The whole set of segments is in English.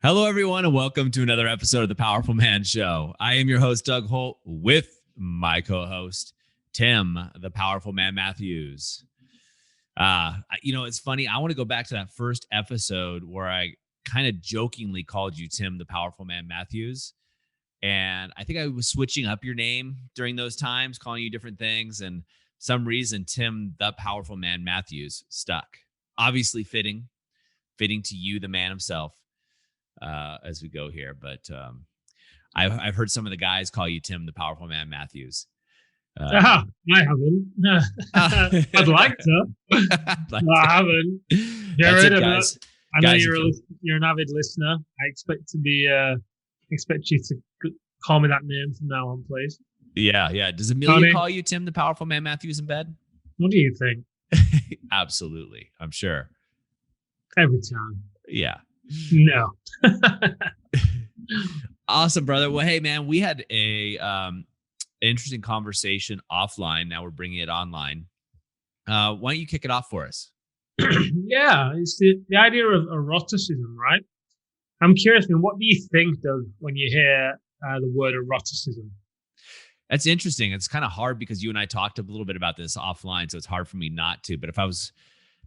Hello, everyone, and welcome to another episode of the Powerful Man Show. I am your host, Doug Holt, with my co-host, Tim, the Powerful Man Matthews. It's funny. I want to go back to that first episode where I kind of jokingly called you Tim, the Powerful Man Matthews. And I think I was switching up your name during those times, calling you different things. And some reason, Tim, the Powerful Man Matthews stuck. Obviously fitting to you, the man himself. As we go here, but I've heard some of the guys call you Tim, the Powerful Man Matthews. I haven't. I'd like to. I haven't. That's it, guys. I know you're an avid listener. I expect you to call me that name from now on, please. Yeah. Does Amelia call you Tim, the Powerful Man Matthews in bed? What do you think? Absolutely, I'm sure. Every time. Yeah. No. Awesome, brother. Well, hey, man, we had a interesting conversation offline. Now we're bringing it online. Why don't you kick it off for us? Yeah, it's the idea of eroticism, right? I'm curious, what do you think, Doug, when you hear the word eroticism? That's interesting. It's kind of hard because you and I talked a little bit about this offline, so it's hard for me not to. But if I was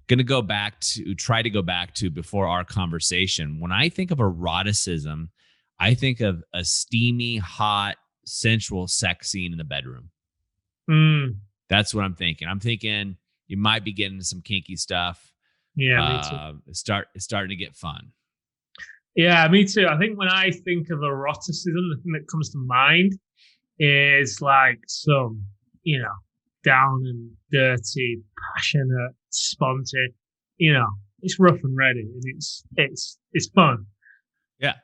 going to try to go back to before our conversation, when I think of eroticism, I think of a steamy, hot, sensual sex scene in the bedroom. That's what I'm thinking. I'm thinking you might be getting into some kinky stuff. Yeah, me too. It's starting to get fun. Yeah, me too. I think when I think of eroticism, the thing that comes to mind is like some, down and dirty, passionate, spontaneous. It's rough and ready, and it's fun. Yeah.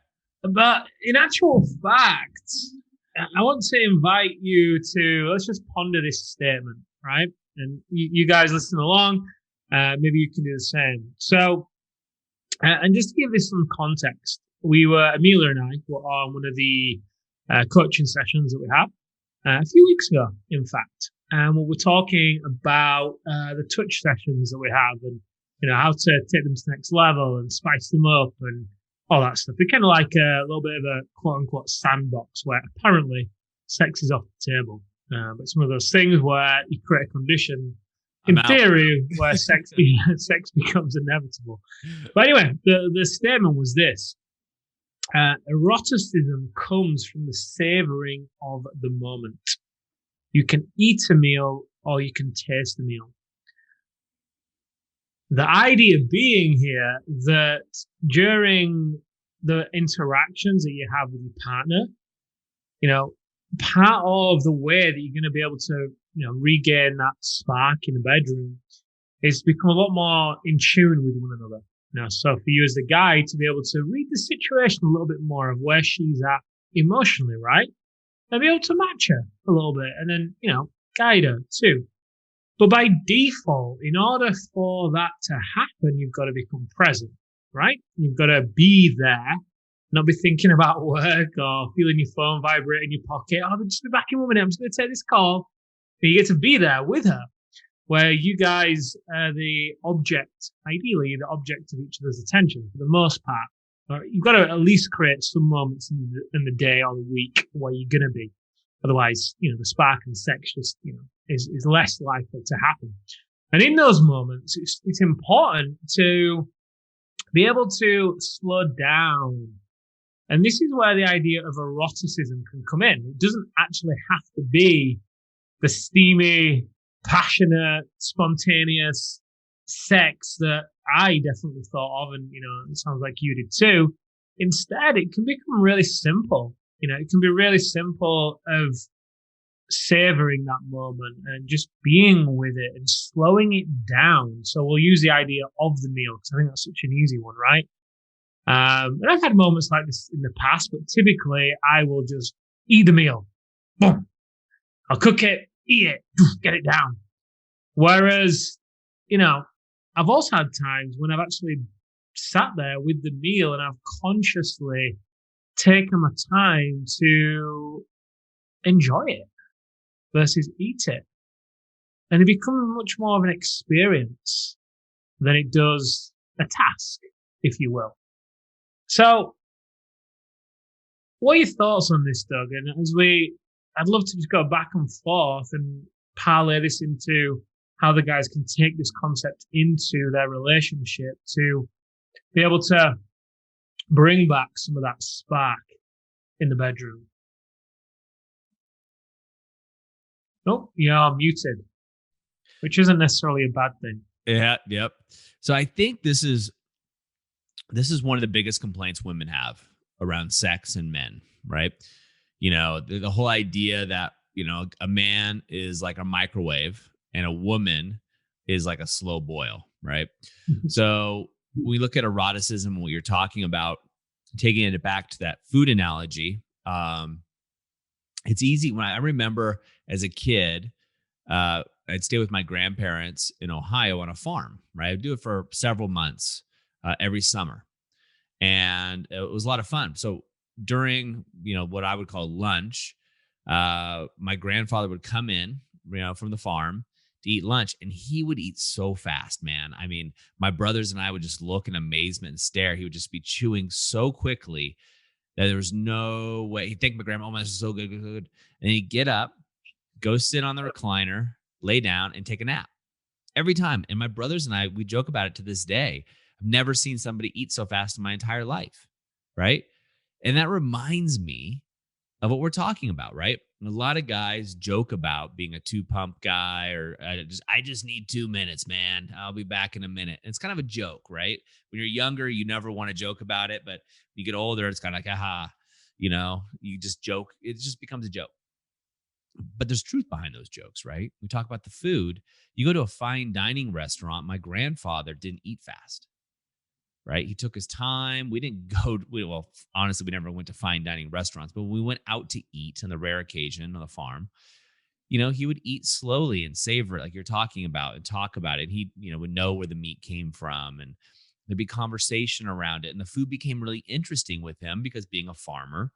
But in actual fact, I want to invite you to let's just ponder this statement, right? And you guys listen along. Maybe you can do the same. So, and just to give this some context, Amelia and I were on one of the coaching sessions that we had a few weeks ago, in fact. And we were talking about the touch sessions that we have and, how to take them to the next level and spice them up and all that stuff. They're kind of like a little bit of a quote unquote sandbox where apparently sex is off the table. But it's one of those things where you create a condition in theory where sex becomes inevitable. But anyway, the statement was this. Eroticism comes from the savoring of the moment. You can eat a meal or you can taste a meal. The idea being here that during the interactions that you have with your partner, part of the way that you're going to be able to, regain that spark in the bedroom is to become a lot more in tune with one another. So for you as the guy to be able to read the situation a little bit more of where she's at emotionally, right? And be able to match her a little bit and then, guide her too. But by default, in order for that to happen, you've got to become present, right? You've got to be there, not be thinking about work or feeling your phone vibrate in your pocket. I'll just be back in 1 minute. I'm just going to take this call. And you get to be there with her, where you guys are ideally the object of each other's attention for the most part. You've got to at least create some moments in the day or the week where you're going to be. Otherwise, the spark and sex just, is less likely to happen. And in those moments, it's important to be able to slow down. And this is where the idea of eroticism can come in. It doesn't actually have to be the steamy, passionate, spontaneous sex that I definitely thought of. And, it sounds like you did too. Instead, it can become really simple. It can be really simple of savoring that moment and just being with it and slowing it down. So we'll use the idea of the meal because I think that's such an easy one, right? And I've had moments like this in the past, but typically I will just eat the meal. Boom. I'll cook it, eat it, get it down. Whereas, I've also had times when I've actually sat there with the meal and I've consciously taken my time to enjoy it versus eat it. And it becomes much more of an experience than it does a task, if you will. So What are your thoughts on this, Doug? And I'd love to just go back and forth and parlay this into how the guys can take this concept into their relationship to be able to bring back some of that spark in the bedroom. Oh, you're muted, which isn't necessarily a bad thing. Yeah, yep. So I think this is one of the biggest complaints women have around sex and men, right? The whole idea that, a man is like a microwave and a woman is like a slow boil, right? So when we look at eroticism and what you're talking about, taking it back to that food analogy, it's easy. When I remember as a kid, I'd stay with my grandparents in Ohio on a farm, right? I'd do it for several months every summer. And it was a lot of fun. So during, what I would call lunch, my grandfather would come in, from the farm to eat lunch, and he would eat so fast, man. I mean, my brothers and I would just look in amazement and stare. He would just be chewing so quickly that there was no way. He'd think my grandma, oh, this is so good, good, good. And he'd get up, go sit on the recliner, lay down, and take a nap every time. And my brothers and I, we joke about it to this day. I've never seen somebody eat so fast in my entire life, right? And that reminds me of what we're talking about, right? And a lot of guys joke about being a 2-pump guy, or I just need 2 minutes, man. I'll be back in a minute. And it's kind of a joke, right? When you're younger, you never want to joke about it, but when you get older, it's kind of like, aha, you just joke. It just becomes a joke. But there's truth behind those jokes, right? We talk about the food. You go to a fine dining restaurant. My grandfather didn't eat fast, right? He took his time. We didn't go, well, honestly, we never went to fine dining restaurants, but when we went out to eat on the rare occasion on the farm, he would eat slowly and savor it like you're talking about and talk about it. He, would know where the meat came from, and there'd be conversation around it. And the food became really interesting with him because being a farmer,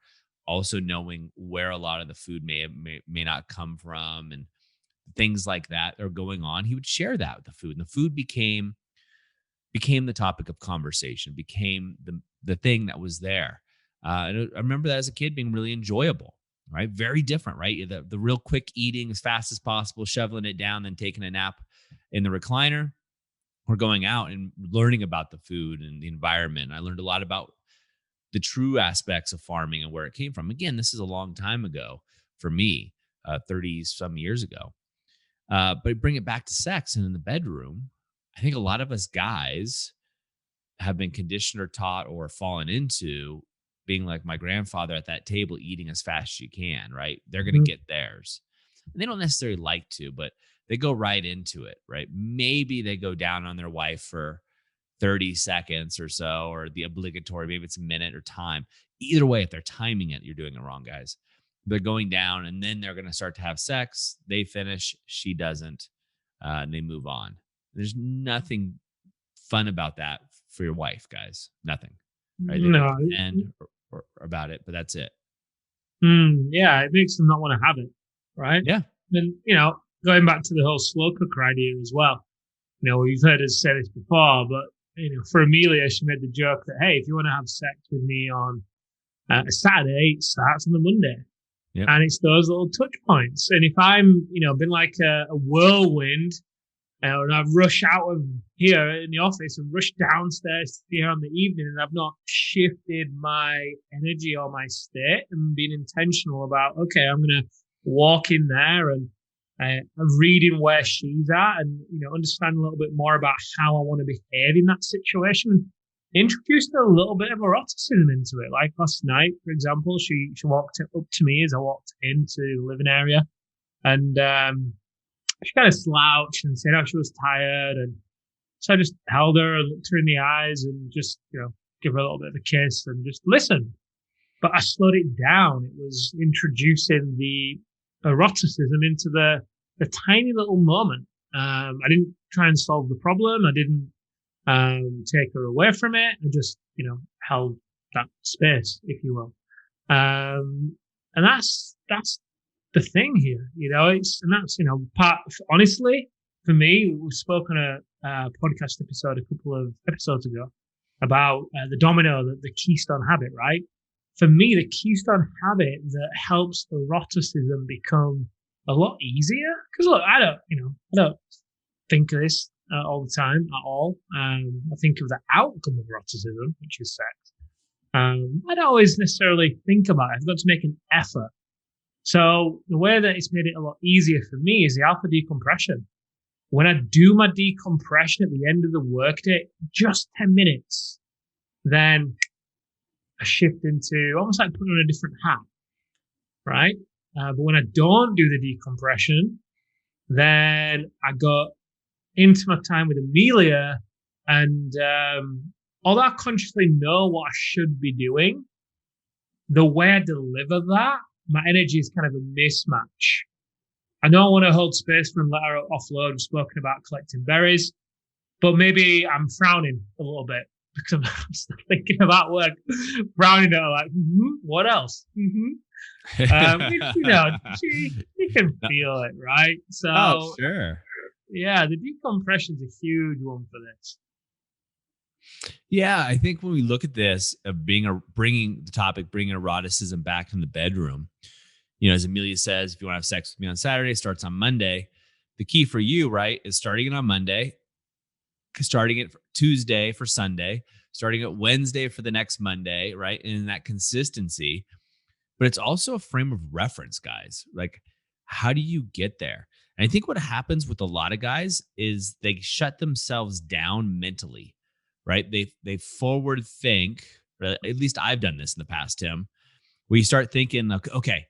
also knowing where a lot of the food may not come from and things like that are going on, he would share that with the food. And the food became the topic of conversation, became the thing that was there. And I remember that as a kid being really enjoyable, right? Very different, right? The real quick eating as fast as possible, shoveling it down, then taking a nap in the recliner, or going out and learning about the food and the environment. I learned a lot about the true aspects of farming and where it came from. Again, this is a long time ago for me, 30 some years ago. But bring it back to sex and in the bedroom. I think a lot of us guys have been conditioned or taught or fallen into being like my grandfather at that table, eating as fast as you can, right? They're going to get theirs. And they don't necessarily like to, but they go right into it, right? Maybe they go down on their wife for 30 seconds or so, or the obligatory, maybe it's a minute or time. Either way, if they're timing it, you're doing it wrong, guys. They're going down, and then they're going to start to have sex. They finish, she doesn't, and they move on. There's nothing fun about that for your wife, guys. Nothing, right? They No. pretend or about it, but that's it. Yeah, it makes them not want to have it, right? Yeah. And, going back to the whole slow cooker idea as well, you've heard us say this before, but, for Amelia, she made the joke that, hey, if you want to have sex with me on a Saturday, it starts on a Monday. Yep. And it's those little touch points. And if I'm, been like a whirlwind, and I've rushed out of here in the office and rushed downstairs here on the evening, and I've not shifted my energy or my state and been intentional about, okay, I'm going to walk in there and reading where she's at, and understand a little bit more about how I want to behave in that situation. Introduced a little bit of eroticism into it. Like last night, for example, she walked up to me as I walked into the living area, and she kind of slouched and said how she was tired, and so I just held her and looked her in the eyes and just give her a little bit of a kiss and just listen. But I slowed it down. It was introducing the eroticism into the tiny little moment. I didn't try and solve the problem. I didn't take her away from it. I just, held that space, if you will. And that's the thing here, that's, part, honestly, for me, we spoke on a podcast episode a couple of episodes ago about the domino, the keystone habit, right? for me, the keystone habit that helps eroticism become a lot easier. Because look, I don't think of this all the time at all. I think of the outcome of eroticism, which is sex. I don't always necessarily think about it. I've got to make an effort. So the way that it's made it a lot easier for me is the alpha decompression. When I do my decompression at the end of the workday, just 10 minutes, then I shift into almost like putting on a different hat, right? But when I don't do the decompression, then I go into my time with Amelia, and although I consciously know what I should be doing, the way I deliver that, my energy is kind of a mismatch. I know I want to hold space for and let her offload. We've spoken about collecting berries, but maybe I'm frowning a little bit because I'm still thinking about work. Frowning at her like, what else? You can feel it, right? So, oh, sure. Yeah, the decompression is a huge one for this. Yeah, I think when we look at this, bringing eroticism back in the bedroom, as Amelia says, if you want to have sex with me on Saturday, it starts on Monday. The key for you, right, is starting it on Monday, starting it for Tuesday for Sunday, starting it Wednesday for the next Monday, right? And that consistency. But it's also a frame of reference, guys. Like, how do you get there? And I think what happens with a lot of guys is they shut themselves down mentally, right? They forward think, or at least I've done this in the past, Tim, where you start thinking, okay,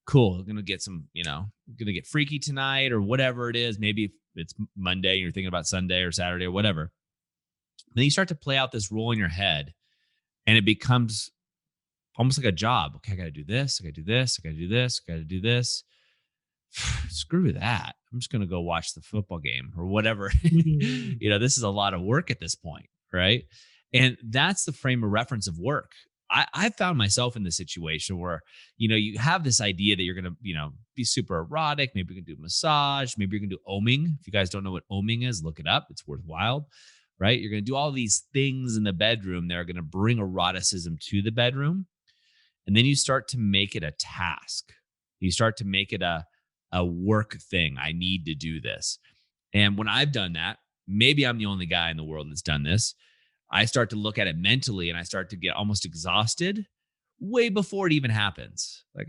cool, I'm gonna get gonna get freaky tonight or whatever it is. Maybe it's Monday and you're thinking about Sunday or Saturday or whatever. Then you start to play out this role in your head, and it becomes almost like a job. Okay, I gotta do this, I gotta do this, I gotta do this, I gotta do this. Screw that. I'm just gonna go watch the football game or whatever. This is a lot of work at this point, right? And that's the frame of reference of work. I found myself in this situation where, you have this idea that you're going to, be super erotic. Maybe you can do massage. Maybe you can do oming. If you guys don't know what oming is, look it up. It's worthwhile, right? You're going to do all these things in the bedroom that are going to bring eroticism to the bedroom. And then you start to make it a task. You start to make it a work thing. I need to do this. And when I've done that, maybe I'm the only guy in the world that's done this. I start to look at it mentally and I start to get almost exhausted way before it even happens. Like,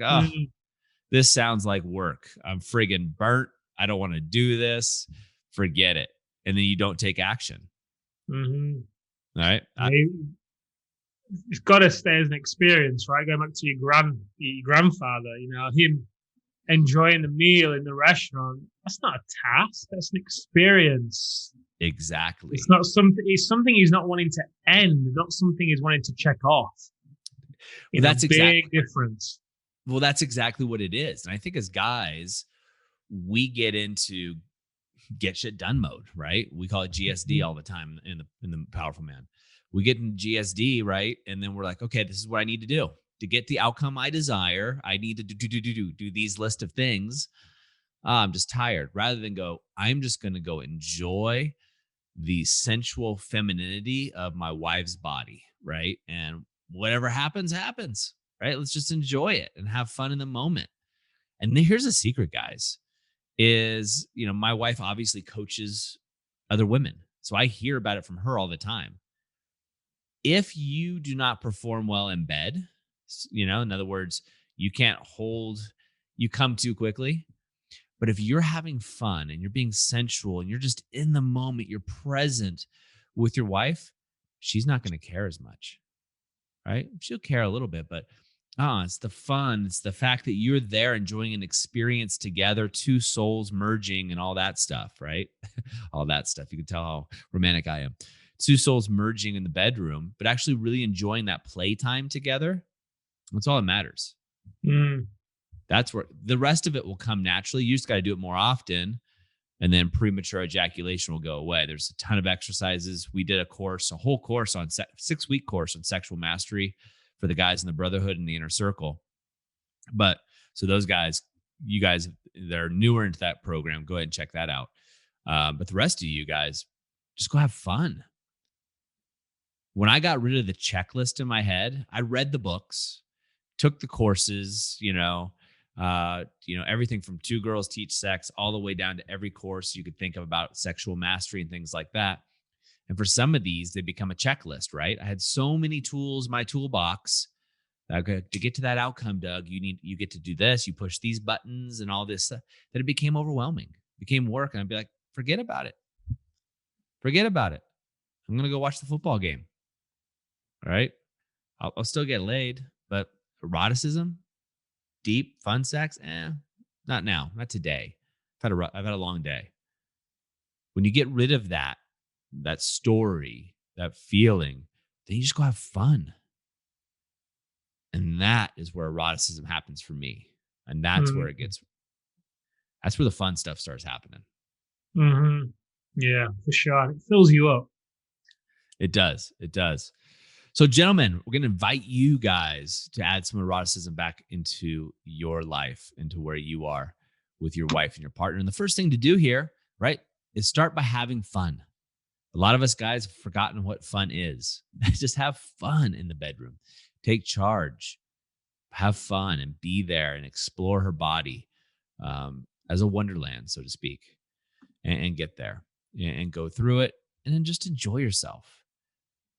this sounds like work. I'm friggin' burnt. I don't want to do this. Forget it. And then you don't take action. Mm-hmm. All right. It's got to stay as an experience, right? Going back to your grandfather, him enjoying the meal in the restaurant. That's not a task. That's an experience. Exactly. It's not something. It's something he's not wanting to end, not something he's wanting to check off. That's a big difference. Well, that's exactly what it is. And I think as guys, we get into get shit done mode, right? We call it GSD all the time in the Powerful Man. We get in GSD, right? And then we're like, okay, this is what I need to do to get the outcome I desire. I need to do these list of things. I'm just tired. Rather than go, I'm just going to go enjoy the sensual femininity of my wife's body, right? And whatever happens, happens, right? Let's just enjoy it and have fun in the moment. And then here's a secret, guys, is, my wife obviously coaches other women. So I hear about it from her all the time. If you do not perform well in bed, in other words, you come too quickly. But if you're having fun and you're being sensual and you're just in the moment, you're present with your wife, she's not going to care as much, right? She'll care a little bit, but it's the fun. It's the fact that you're there enjoying an experience together, two souls merging and all that stuff, right? All that stuff. You can tell how romantic I am. Two souls merging in the bedroom, but actually really enjoying that playtime together. That's all that matters. That's where the rest of it will come naturally. You just got to do it more often, and then premature ejaculation will go away. There's a ton of exercises. We did a whole course on 6-week course on sexual mastery for the guys in the brotherhood and the inner circle. But so those guys, you guys that are newer into that program, go ahead and check that out. But the rest of you guys, just go have fun. When I got rid of the checklist in my head, I read the books. took the courses, everything from Two Girls Teach Sex all the way down to every course you could think of about sexual mastery and things like that. And for some of these, they become a checklist, right? I had so many tools in my toolbox that to get to that outcome, Doug, you get to do this, you push these buttons and all this stuff, that it became overwhelming, became work. And I'd be like, forget about it. Forget about it. I'm going to go watch the football game. All right. I'll still get laid, but eroticism, deep, fun sex, not now, not today. I've had a long day. When you get rid of that story, that feeling, then you just go have fun. And that is where eroticism happens for me. And that's where that's where the fun stuff starts happening. Mm-hmm. Yeah, for sure. It fills you up. It does. It does. So, gentlemen, we're going to invite you guys to add some eroticism back into your life, into where you are with your wife and your partner. And the first thing to do here, right, is start by having fun. A lot of us guys have forgotten what fun is. Just have fun in the bedroom. Take charge. Have fun and be there and explore her body as a wonderland, so to speak, and get there and go through it and then just enjoy yourself.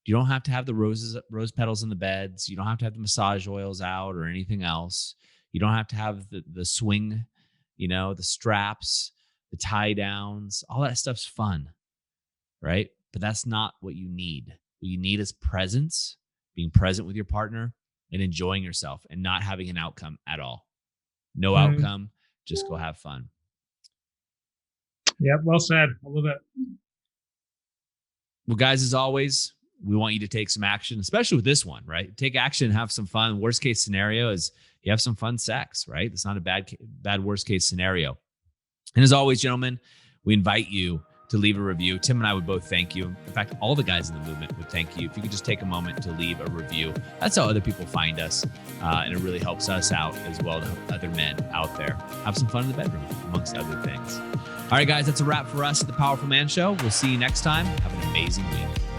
You don't have to have the rose petals in the beds. You don't have to have the massage oils out or anything else. You don't have to have the swing, the straps, the tie downs. All that stuff's fun, right? But that's not what you need. What you need is presence, being present with your partner and enjoying yourself and not having an outcome at all. No outcome, just go have fun. Yeah, well said. I love it. Well, guys, as always, we want you to take some action, especially with this one, right? Take action, have some fun. Worst case scenario is you have some fun sex, right? It's not a bad worst case scenario. And as always, gentlemen, we invite you to leave a review. Tim and I would both thank you. In fact, all the guys in the movement would thank you if you could just take a moment to leave a review. That's how other people find us, and it really helps us out as well to help other men out there have some fun in the bedroom, amongst other things. All right, guys, that's a wrap for us at the Powerful Man Show. We'll see you next time. Have an amazing week.